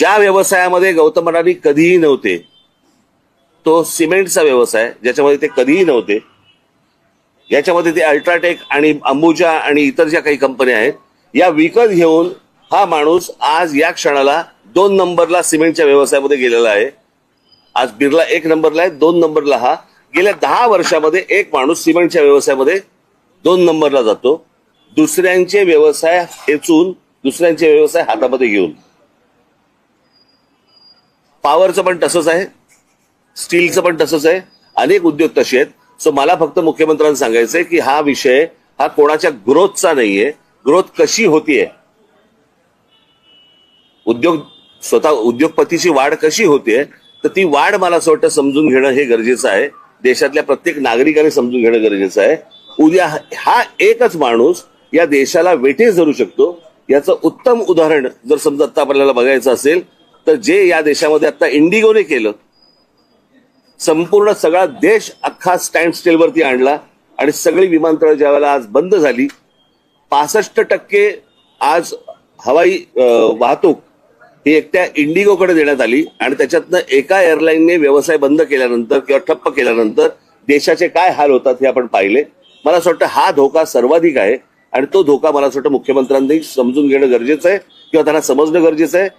ज्या व्यवसायामध्ये गौतम अडाणी कधीही नव्हते, तो सिमेंटचा व्यवसाय, ज्याच्यामध्ये ते कधीही नव्हते, याच्यामध्ये ते अल्ट्राटेक आणि अंबुजा आणि इतर ज्या काही कंपन्या आहेत या विकत घेऊन हा माणूस आज या क्षणाला 2 नंबरला सिमेंटच्या व्यवसायामध्ये गेलेला आहे. आज बिर्ला 1 नंबरला आहे, 2 नंबरला हा. गेल्या 10 वर्षामध्ये एक माणूस सिमेंटच्या व्यवसायामध्ये 2 नंबरला जातो, दुसऱ्यांचे व्यवसाय हेचून, दुसऱ्यांचे व्यवसाय हातामध्ये घेऊन. पॉवरचं पण तसंच आहे, स्टीलचं पण तसंच आहे, अनेक उद्योग तसे आहेत. सो मला फक्त मुख्यमंत्र्यांना सांगायचंय की हा विषय हा कोणाच्या ग्रोथचा नाहीये. ग्रोथ कशी होतीये, स्वतः उद्योगपतीची वाढ कशी होतीये, तर ती वाढ मला असं वाटतं समजून घेणं हे गरजेचं आहे. देशातल्या प्रत्येक नागरिकाने समजून घेणं गरजेचं आहे. उद्या हा एकच माणूस या देशाला वेठीस धरू शकतो याचं उत्तम उदाहरण जर समजा आता आपल्याला बघायचं असेल तर जे या देशामध्ये आता इंडिगोने केलं, संपूर्ण सगळा देश अख्खा स्टँड स्टिलवरती आणला आणि सगळी विमानतळ ज्यावेळेला आज बंद झाली, 65% आज हवाई वाहतूक ही एकट्या इंडिगोकडे देण्यात आली आणि त्याच्यातनं एका एअरलाईनने व्यवसाय बंद केल्यानंतर किंवा ठप्प केल्यानंतर देशाचे काय हाल होतात हे आपण पाहिले. मला असं वाटतं हा धोका सर्वाधिक आहे आणि तो धोका मला असं वाटतं मुख्यमंत्र्यांनी समजून घेणं गरजेचं आहे किंवा त्यांना समजणं गरजेचं आहे